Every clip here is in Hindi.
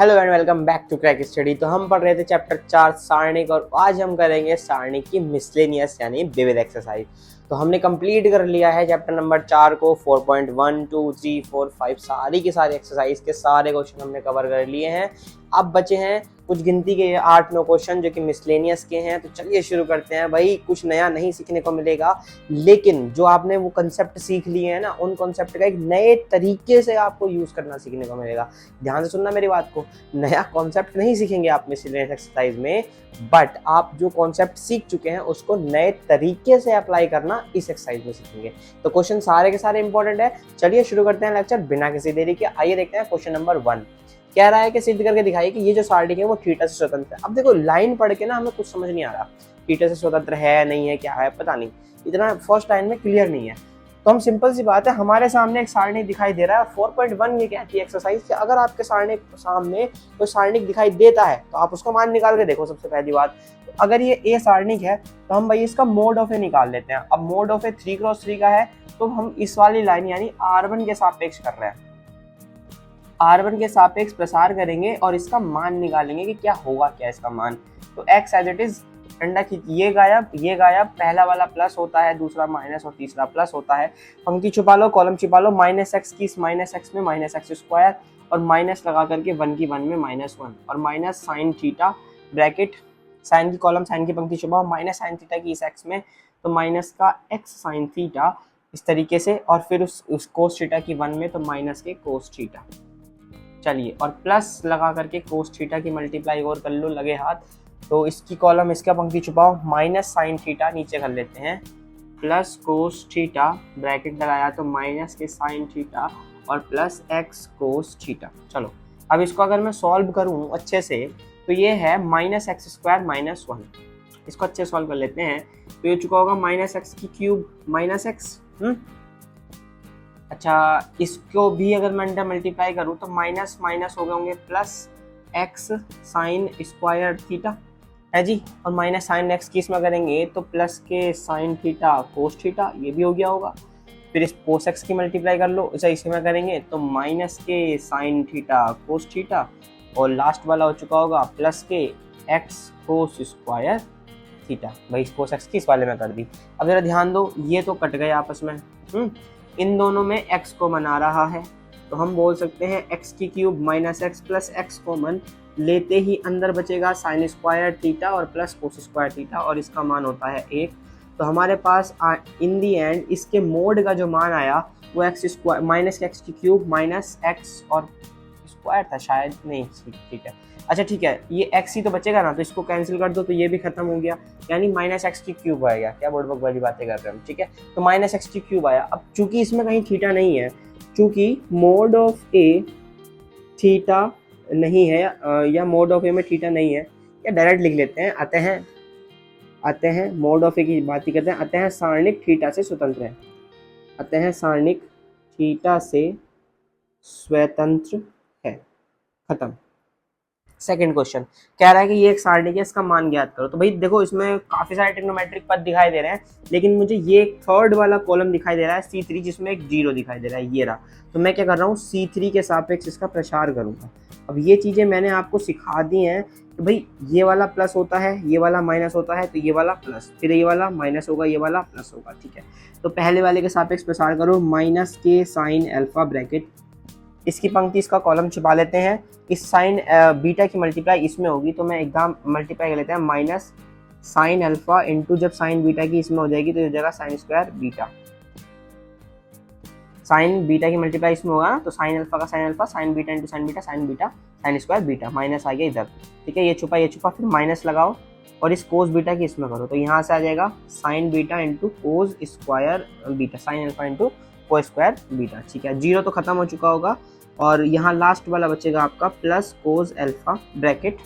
Hello and welcome back to Crack Study. तो हम पढ़ रहे थे चैप्टर 4 सारणिक, और आज हम करेंगे सारणिक की मिसलेनियस यानी विविध एक्सरसाइज। तो हमने कंप्लीट कर लिया है चैप्टर नंबर 4 को। 4.1 2 3 4 5 सारी की सारी एक्सरसाइज के सारे क्वेश्चन हमने कवर कर लिए हैं। अब बचे हैं कुछ गिनती के 8-9 क्वेश्चन जो कि मिसलेनियस के हैं। तो चलिए शुरू करते हैं। भाई कुछ नया नहीं सीखने को मिलेगा, लेकिन जो आपने वो कंसेप्ट सीख लिए हैं ना, उन कंसेप्ट का एक नए तरीके से आपको यूज करना सीखने को मिलेगा। ध्यान से सुनना मेरी बात को। नया कॉन्सेप्ट नहीं सीखेंगे आप मिसलेनियस एक्सरसाइज में, बट आप जो कॉन्सेप्ट सीख चुके हैं उसको नए तरीके से अप्लाई करना इस एक्सरसाइज में सीखेंगे। तो क्वेश्चन सारे के सारे इंपॉर्टेंट है। चलिए शुरू करते हैं लेक्चर बिना किसी देरी के। आइए देखते हैं क्वेश्चन नंबर 1 कह रहा है कि सिद्ध करके दिखाइए कि ये जो सारणिक है वो थीटा से स्वतंत्र है। अब देखो लाइन पढ़ के ना हमें कुछ समझ नहीं आ रहा, थीटा से स्वतंत्र है नहीं है क्या है पता नहीं, इतना फर्स्ट लाइन में क्लियर नहीं है। तो हम सिंपल सी बात है, हमारे सामने एक सारणिक दिखाई दे रहा है। 4.1 ये कहती है एक्सरसाइज कि अगर आपके सारणिक सामने कोई सारणिक दिखाई देता है तो आप उसका मान निकाल के देखो। सबसे पहली बात, तो अगर ये ए सारणिक है तो हम भाई इसका मोड ऑफ ए निकाल लेते हैं। अब मोड ऑफ ए 3x3 का है, तो हम इस वाली लाइन यानी R1 के सापेक्ष कर रहे हैं, R1 के सापेक्ष प्रसार करेंगे और इसका मान निकालेंगे कि क्या होगा, क्या इसका मान। तो x एज इट इज अंडा खींच, ये गायब, पहला वाला प्लस होता है, दूसरा माइनस और तीसरा प्लस होता है। पंक्ति छुपा लो, कॉलम छुपा लो, -x की इस -x में -x² और माइनस लगा करके 1 की 1 में -1 और minus sine theta bracket, sine की कॉलम साइन की पंक्ति छुपाओ, माइनस साइन थीटा की इस x में तो माइनस का x साइन थीटा इस तरीके से, और फिर उस कोस थीटा की 1 में तो माइनस के कोस थीटा। चलिए, और प्लस लगा करके कोस थीटा की मल्टीप्लाई और कर लो लगे हाथ। तो इसकी कॉलम इसका पंक्ति छुपाओ, माइनस साइन थीटा नीचे कर लेते हैं, प्लस कोस थीटा ब्रैकेट लगाया तो माइनस के साइन थीटा और प्लस एक्स कोस थीटा। चलो अब इसको अगर मैं सॉल्व करूं अच्छे से तो ये है -x² -1। इसको अच्छे सॉल्व कर लेते हैं। तो ये चुका होगा -x³ -x। अच्छा, इसको भी अगर मैं अंडर मल्टीप्लाई करूँ तो माइनस माइनस हो गए होंगे plus x sine square theta है जी, और माइनस साइन एक्स की इसमें करेंगे तो प्लस के साइन थीटा कोस थीटा, ये भी हो गया होगा। फिर इस कोस एक्स की मल्टीप्लाई कर लो, इसे इसमें करेंगे तो माइनस के साइन थीटा कोस थीटा, और लास्ट वाला हो चुका होगा प्लस के एक्स कोस स्क्वायर थीटा। भाई कोस एक्स की इस वाले में कर दी। अब जरा ध्यान दो, ये तो कट गए आपस में, इन दोनों में x को मना रहा है तो हम बोल सकते हैं x³ -x plus x common लेते ही अंदर बचेगा साइन स्क्वायर थीटा और प्लस कोस स्क्वायर थीटा, और इसका मान होता है 1। तो हमारे पास इन दी एंड इसके मोड का जो मान आया वो x² -x³ माइनस x और स्क्वायर था शायद, नहीं ठीक है, अच्छा ठीक है, ये x ही तो बचेगा ना, तो इसको कैंसिल कर दो तो ये भी खत्म हो गया, यानी -x³ आएगा। क्या बोर्डबुक वाली बातें कर रहे हैं हम, ठीक है। तो -x³ आया। अब चूंकि इसमें कहीं थीटा नहीं है, चूंकि मोड ऑफ ए थीटा नहीं है या मोड ऑफ ए में थीटा नहीं है, या डायरेक्ट लिख लेते हैं, आते हैं मोड ऑफ ए की बात ही करते हैं, आते हैं सारणिक थीटा से स्वतंत्र है, आते हैं सारणिक थीटा से स्वतंत्र है, खत्म। सेकंड क्वेश्चन कह रहा है कि ये एक सारणिक है, इसका मान ज्ञात करो। तो भाई देखो इसमें काफी सारे ट्रिग्नोमेट्रिक पद दिखाई दे रहे हैं, लेकिन मुझे ये थर्ड वाला कॉलम दिखाई दे रहा है C3 जिसमें एक 0 दिखाई दे रहा है, ये रहा। तो मैं क्या कर रहा हूँ, C3 के सापेक्ष इसका प्रसार करूंगा। अब ये चीजें मैंने आपको सिखा दी हैं कि भाई ये वाला प्लस होता है, ये वाला माइनस होता है, तो ये वाला प्लस, फिर ये वाला माइनस होगा, ये वाला प्लस होगा, ठीक है। तो पहले वाले के सापेक्ष प्रसार करो, माइनस के साइन अल्फा ब्रैकेट, इसकी पंक्ति इसका कॉलम छुपा लेते हैं। इस साइन बीटा की मल्टीप्लाई इसमें होगी तो मैं एकदम मल्टीप्लाई कर लेते हैं, माइनस साइन अल्फा इंटू, जब साइन बीटा की इसमें हो जाएगी तो हो जाएगा sine square beta. Sine beta की मल्टीप्लाई इसमें होगा ना, तो साइन अल्फा का sine alpha, sine beta into sine beta, sine beta sine square beta, minus आ गया इधर, ठीक है। ये छुपा फिर माइनस लगाओ और इस कोस बीटा की इसमें करो, तो यहाँ से आ जाएगा sign beta into cos square beta, sign alpha into cos square beta, ठीक है। 0 तो खत्म हो चुका होगा, और यहाँ लास्ट वाला बचेगा आपका प्लस कोस अल्फा ब्रैकेट,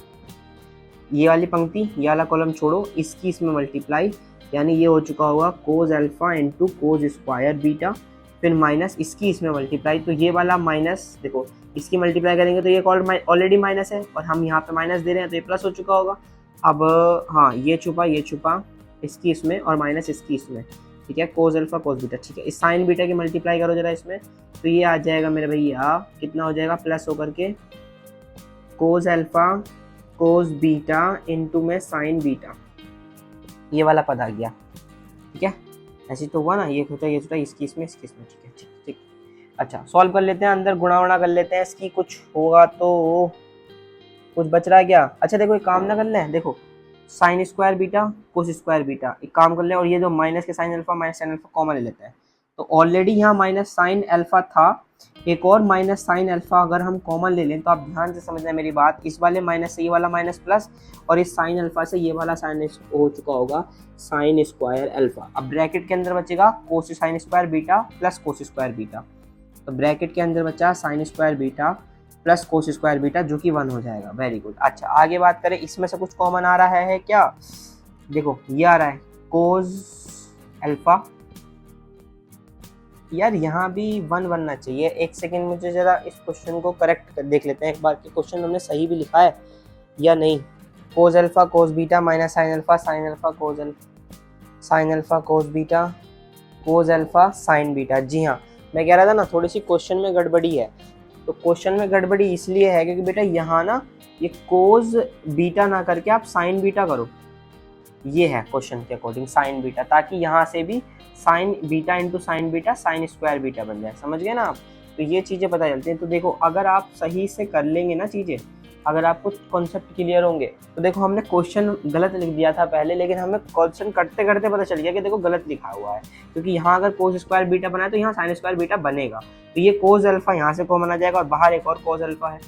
ये वाली पंक्ति ये वाला कॉलम छोड़ो, इसकी इसमें मल्टीप्लाई, यानी ये हो चुका होगा cos alpha into cos square beta, फिर माइनस इसकी इसमें मल्टीप्लाई, तो ये वाला माइनस देखो इसकी मल्टीप्लाई करेंगे तो ये ऑलरेडी माइनस है और हम यहाँ पे माइनस दे रहे हैं तो ये प्लस हो चुका होगा। अब हाँ, ये छुपा इसकी इसमें और माइनस इसकी इसमें, ठीक है, कोस अल्फा कोस बीटा, ठीक है। इस साइन बीटा की मल्टीप्लाई करो जरा इसमें, तो ये आ जाएगा मेरे भैया, कितना हो जाएगा, प्लस होकर के कोस अल्फा कोस बीटा इनटू में साइन बीटा, ये वाला पद आ गया। ठीक है, ऐसे तो हुआ ना, ये होता है ये होता है इसकी इसमें इसकी इसमें। ठीक है, ठीक ठीक। अच्छा, सॉल्व कर लेते हैं, अंदर गुणा वुणा कर लेते हैं इसकी, कुछ होगा तो कुछ बच रहा है क्या? अच्छा देखो, एक काम ना कर लें, देखो sign square beta cos square beta, एक काम कर ले, और ये जो माइनस के sine alpha minus sine alpha common ले लेते हैं। तो ऑलरेडी यहाँ माइनस साइन अल्फा था, एक और माइनस साइन अल्फा अगर हम कॉमन ले लें तो आप ध्यान से समझना मेरी बात, इस वाले माइनस से ये वाला माइनस प्लस, और इस साइन अल्फा से ये वाला साइन हो चुका होगा साइन स्क्वायर अल्फा। अब ब्रैकेट के अंदर बचेगा कोस sign square beta plus cos square beta, तो ब्रैकेट के अंदर बचा sign square beta plus cos square beta, जो कि 1 हो जाएगा। Very good. अच्छा, आगे बात करें, इसमें से कुछ कॉमन आ रहा है क्या? देखो ये आ रहा है कोस अल्फा, यार यहाँ भी 1 बनना चाहिए। एक सेकेंड, मुझे जरा इस क्वेश्चन को करेक्ट कर देख लेते हैं एक बार कि क्वेश्चन हमने सही भी लिखा है या नहीं। Cos alpha cos beta minus sine alpha sine alpha cos sine alpha cos beta cos alpha sine beta. जी हाँ, मैं कह रहा था ना थोड़ी सी क्वेश्चन में गड़बड़ी है। तो क्वेश्चन में गड़बड़ी इसलिए है क्योंकि बेटा यहाँ ना ये कोस बीटा ना करके आप साइन बीटा करो, ये है क्वेश्चन के अकॉर्डिंग साइन बीटा, ताकि यहाँ से भी sign beta into sine beta sine square beta बन जाए। समझ गए ना आप? तो ये चीज़ें पता चलती हैं। तो देखो, अगर आप सही से कर लेंगे ना चीज़ें, अगर आपको कॉन्सेप्ट क्लियर होंगे, तो देखो हमने क्वेश्चन गलत लिख दिया था पहले, लेकिन हमें क्वेश्चन करते करते पता चल गया कि देखो गलत लिखा हुआ है, क्योंकि यहाँ अगर कोस स्क्वायर बीटा बना है तो यहाँ साइन स्क्वायर बीटा बनेगा। तो ये कोस अल्फा यहाँ से कॉमन आ जाएगा और बाहर एक और कोस अल्फा है,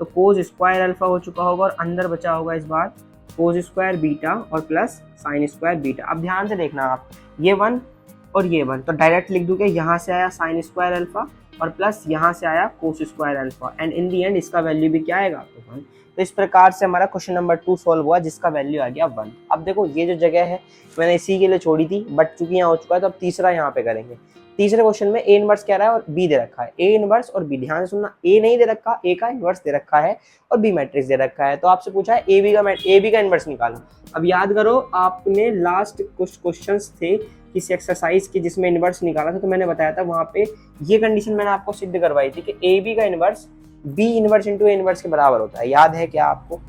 तो कोस स्क्वायर अल्फा हो चुका होगा और अंदर बचा होगा इस बार कोस स्क्वायर बीटा और प्लस साइन स्क्वायर बीटा। अब ध्यान से देखना आप, ये 1 और ये 1, तो डायरेक्ट लिख दूंगे, यहाँ से आया साइन स्क्वायर अल्फा और प्लस यहाँ से आया cos square alpha, and in the and इसका वैल्यू भी क्या आएगा? तो 1। तो इस प्रकार से हमारा क्वेश्चन नंबर 2 सॉल्व हुआ, जिसका वैल्यू आ गया 1। अब देखो ये जो जगह है मैंने इसी के लिए छोड़ी थी, बट चूंकि यहाँ हो चुका है तो अब तीसरा यहाँ पे करेंगे। तीसरे क्वेश्चन में ए इनवर्स कह रहा है और बी दे रखा है। ए इनवर्स और बी, ध्यान से सुनना, ए नहीं दे रखा, ए का इनवर्स दे रखा है और बी मैट्रिक्स दे रखा है। तो आपसे पूछा है ए बी का इनवर्स निकालो। अब याद करो, आपने लास्ट कुछ क्वेश्चंस थे किसी एक्सरसाइज की जिसमें इनवर्स निकाला था, तो मैंने बताया था वहां पे ये कंडीशन मैंने आपको सिद्ध करवाई थी कि ए बी का inverse B inverse into A inverse के बराबर होता है। याद है क्या आपको?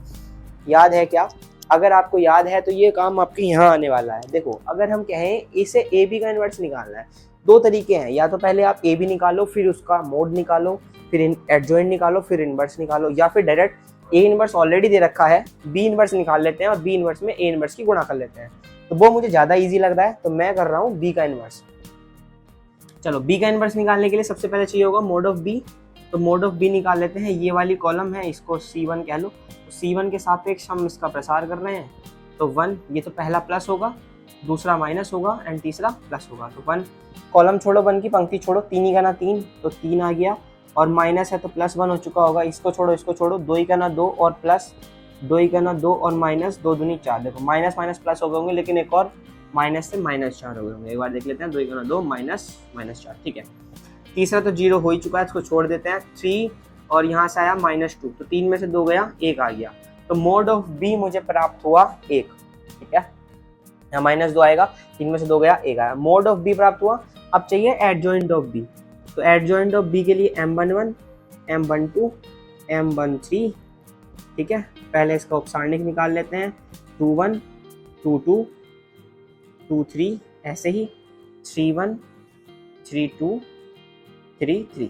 याद है क्या? अगर आपको याद है तो ये काम आपके यहाँ आने वाला है। देखो, अगर हम कहें इसे ए बी का इनवर्स निकालना है, दो तरीके हैं, या तो पहले आप ए बी निकालो, फिर उसका मोड निकालो, फिर एडजॉइंट निकालो, फिर इनवर्स निकालो, या फिर डायरेक्ट ए इनवर्स ऑलरेडी दे रखा है, बी इनवर्स निकाल लेते हैं और बी इनवर्स में ए इनवर्स की गुणा कर लेते हैं। तो वो मुझे ज्यादा इजी लग रहा है, तो मैं कर रहा हूँ बी का इनवर्स। चलो, बी का इनवर्स निकालने के लिए सबसे पहले चाहिए होगा मोड ऑफ बी, तो मोड ऑफ बी निकाल लेते हैं। ये वाली कॉलम है, इसको C1 कह लो, तो C1 के सापेक्ष हम इसका प्रसार कर रहे हैं, तो 1, ये तो पहला प्लस होगा, दूसरा माइनस होगा एंड तीसरा प्लस होगा। तो 1 कॉलम छोड़ो, 1 की पंक्ति छोड़ो, 3 ही का ना 3, तो 3 आ गया, और माइनस है तो प्लस 1 हो चुका होगा, इसको छोड़ो, 2 ही का ना 2 और प्लस 2 ही का ना 2 और माइनस 2 दूनी 4। देखो माइनस माइनस प्लस हो गए होंगे, लेकिन एक और माइनस से -4 हो गए होंगे। एक बार देख लेते हैं, 2 ही का ना 2 -4। ठीक है, तीसरा तो 0 हो ही चुका है, इसको छोड़ देते हैं। 3 और यहाँ से आया -2, तो 3 में से 2 गया, 1 आ गया, तो मोड ऑफ बी मुझे प्राप्त हुआ 1। ठीक है, यहाँ -2 आएगा, 3 में से 2 गया, 1 आया, मोड ऑफ बी प्राप्त हुआ। अब चाहिए एडजॉइंट ऑफ बी, तो एडजॉइंट ऑफ बी के लिए M11 M12 M13। ठीक है, पहले इसका उपसारणिक निकाल लेते हैं, 21 22 23, ऐसे ही 31 32 33।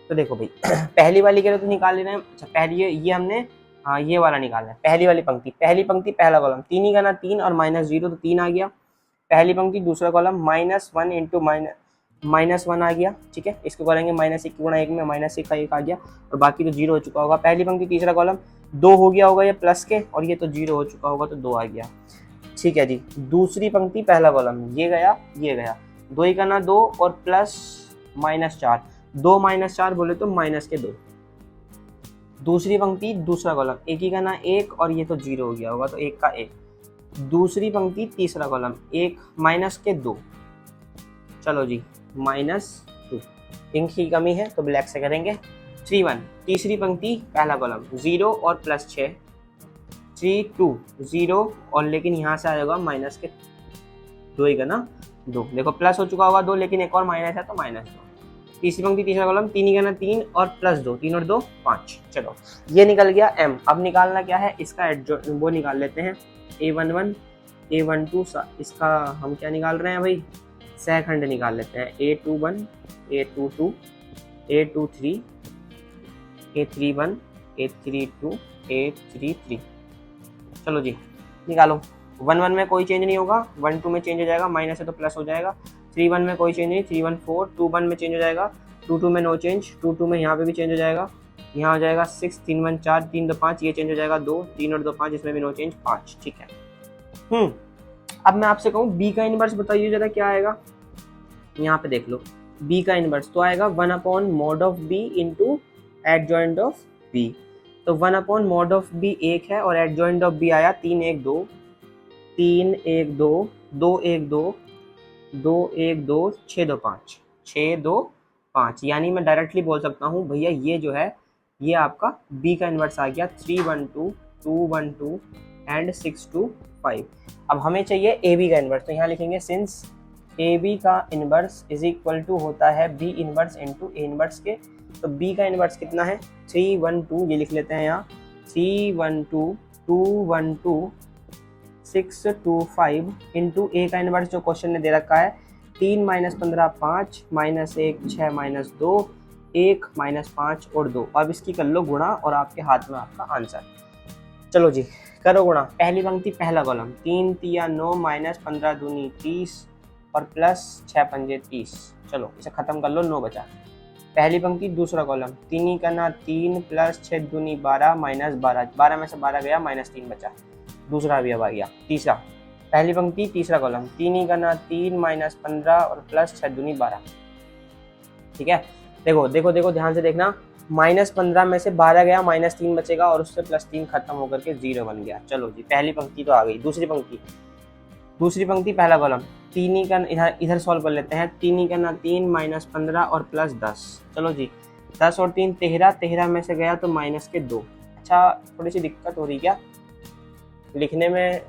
तो देखो भाई, पहली वाली के लिए तो निकाल ले रहे हैं। अच्छा, पहली ये हमने ये वाला निकालना है, पहली वाली पंक्ति, पहला कॉलम, 3 ही का ना 3 और -0, तो 3 आ गया पहली पंक्ति, दूसरा कॉलम -1 इंटू -1 आ गया। ठीक है, इसको करेंगे -1 की गुणा 1 में, -1 का 1 आ गया, और बाकी तो 0 हो चुका होगा। पहली पंक्ति तीसरा कॉलम 2 हो गया होगा ये प्लस के, और ये तो 0 हो चुका होगा, तो 2 आ गया। ठीक है जी, दूसरी पंक्ति पहला कॉलम, ये गया 2 ही का ना 2 और प्लस -4, 2 -4 बोले तो -2। दूसरी पंक्ति दूसरा कॉलम, 1 ही का ना 1 और ये तो 0 हो गया होगा, तो 1 का 1। दूसरी पंक्ति तीसरा कॉलम, 1 -2, चलो जी -2, इंक की कमी है तो ब्लैक से करेंगे। 31 तीसरी पंक्ति पहला कॉलम, 0 और प्लस 6, 32 0 और लेकिन यहाँ से आ जाएगा -2 ही का ना 2। देखो प्लस हो चुका होगा 2, लेकिन एक और माइनस है तो -2। तीसरी पंक्ति तीसरा कॉलम, 3 ही करना 3 और प्लस 2, 3 और 2 5। चलो ये निकल गया m। अब निकालना क्या है, इसका वो निकाल लेते हैं a11 a12, इसका हम क्या निकाल रहे हैं भाई, सहखंड निकाल लेते हैं, a21 a22 a23 a31 a32 a33। चलो जी निकालो। 1 1 में कोई चेंज नहीं होगा, 1 2 में चेंज हो जाएगा, माइनस है तो प्लस हो जाएगा। 3 1 में कोई चेंज नहीं, 3 1 4, 2 1 में चेंज हो जाएगा, 2 2 में नो चेंज, 2 2 में यहाँ पे भी चेंज हो जाएगा, यहाँ हो जाएगा 6, 3 1 4, 3 2 5, ये चेंज हो जाएगा 2, 3 और 2 5, इसमें भी नो चेंज 5। ठीक है। अब मैं आपसे कहूँ बी का इनवर्स बताइए जरा क्या आएगा। यहाँ पे देख लो, बी का इनवर्स तो आएगा 1/mod of B into adjoint of B. तो 1/mod ऑफ बी 1 है और एडजॉइंट ऑफ बी आया 3 1 2 3 1 2 2 1 2 2 1 2 6 2 5 6 2 5। यानी मैं डायरेक्टली बोल सकता हूँ भैया ये जो है ये आपका बी का इनवर्स आ गया 3 1 2 2 1 2 एंड 6 2 5। अब हमें चाहिए ए बी का इनवर्स, तो यहाँ लिखेंगे सिंस ए बी का इनवर्स इज इक्वल टू होता है B inverse into A inverse के। तो बी का इनवर्स कितना है 3 1 2, ये लिख लेते हैं यहाँ 3 1 2 2 1 2 6 2 5 इंटू ए का इनवर्स जो क्वेश्चन ने दे रखा है 3 -15 5 -1 6 -2 1 -5 और 2। अब इसकी कर लो गुणा और आपके हाथ में आपका आंसर। चलो जी करो गुणा। पहली पंक्ति पहला कॉलम 3 3 9 -15 दूनी 30 और प्लस 6 पंजे 30। चलो इसे खत्म कर लो, 9 बचा। पहली पंक्ति दूसरा कॉलम 3 ही करना 3 प्लस 6 दूनी 12 -12, 12 में से 12 गया -3 बचा। दूसरा भी अब आ गया। तीसरा पहली पंक्ति तीसरा कॉलम 3 ही करना 3 -15 और प्लस 6 दूनी 12। ठीक है, देखो देखो देखो ध्यान से देखना, -15 में से 12 गया -3 बचेगा और उससे +3 खत्म होकर के 0 बन गया। चलो जी पहली पंक्ति तो आ गई। दूसरी पंक्ति पहला कॉलम 3 ही करना, इधर सॉल्व कर लेते हैं। 3 ही करना 3 -15 और प्लस 10। चलो जी 10 और 3 13, 13 में से गया तो -2। अच्छा थोड़ी सी दिक्कत हो रही क्या लिखने में?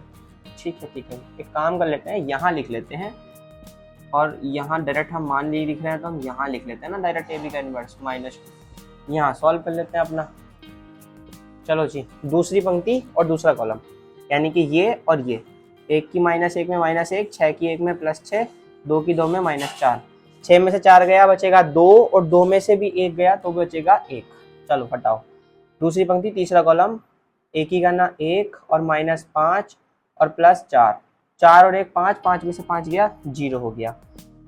ठीक है एक काम कर लेते हैं, यहाँ लिख लेते हैं और यहाँ डायरेक्ट हम मान ली लिख रहे हैं तो हम यहाँ लिख लेते हैं ना डायरेक्ट ए बी का इनवर्स -2। यहाँ सॉल्व कर लेते हैं अपना। चलो जी दूसरी पंक्ति और दूसरा कॉलम यानी कि ये और ये, 1 की -1 में -1, 6 की 1 में +6, 2 की 2 में -4। 6 में से 4 गया बचेगा 2 और 2 में से भी 1 गया तो बचेगा 1। चलो हटाओ। दूसरी पंक्ति तीसरा कॉलम 1 ही करना 1 और -5 और +4, 4 और 1 5, 5 में से 5 गया 0 हो गया।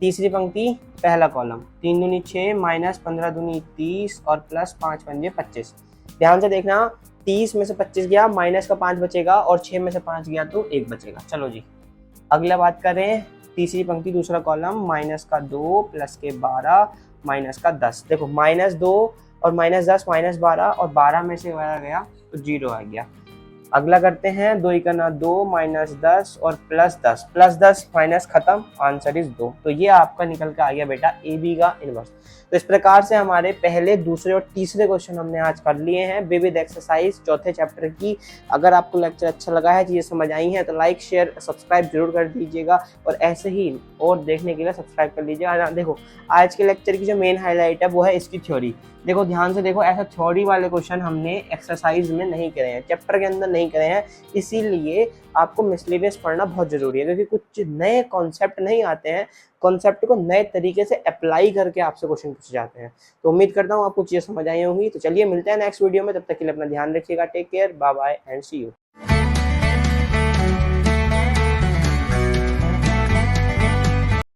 तीसरी पंक्ति पहला कॉलम 3 दूनी 6 -15 दूनी 30 और +5 पंजे 25। ध्यान से देखना 30 में से 25 गया, माइनस का 5 बचेगा और 6 में से 5 गया तो 1 बचेगा। चलो जी अगला बात करें, तीसरी पंक्ति दूसरा कॉलम -2 +12 -10। देखो -2 और -10 -12 और 12 में से गया तो 0 आ गया। अगला करते हैं 2 ही करना 2 -10 और +10, +10 माइनस खत्म, आंसर इज 2। तो ये आपका निकल के आ गया बेटा ए बी का इनवर्स। तो इस प्रकार से हमारे पहले दूसरे और तीसरे क्वेश्चन हमने आज कर लिए हैं विविध एक्सरसाइज चौथे चैप्टर की। अगर आपको लेक्चर अच्छा लगा है, चीज़ें समझ आई हैं तो लाइक शेयर सब्सक्राइब जरूर कर दीजिएगा और ऐसे ही और देखने के लिए सब्सक्राइब कर लीजिएगा। देखो आज के लेक्चर की जो मेन हाईलाइट है वो है इसकी थ्योरी। देखो ध्यान से देखो, ऐसा थ्योरी वाले क्वेश्चन हमने एक्सरसाइज में नहीं करे हैं, चैप्टर के अंदर नहीं करे हैं, इसीलिए आपको मिसलेनियस पढ़ना बहुत जरूरी है क्योंकि कुछ नए कॉन्सेप्ट नहीं आते हैं, कॉन्सेप्ट को नए तरीके से अप्लाई करके आपसे क्वेश्चन पूछे जाते हैं। तो उम्मीद करता हूँ आपको चीज़ें समझ आई होंगी। तो चलिए मिलते हैं नेक्स्ट वीडियो में, तब तक के लिए अपना ध्यान रखिएगा। Take care, bye bye and see you.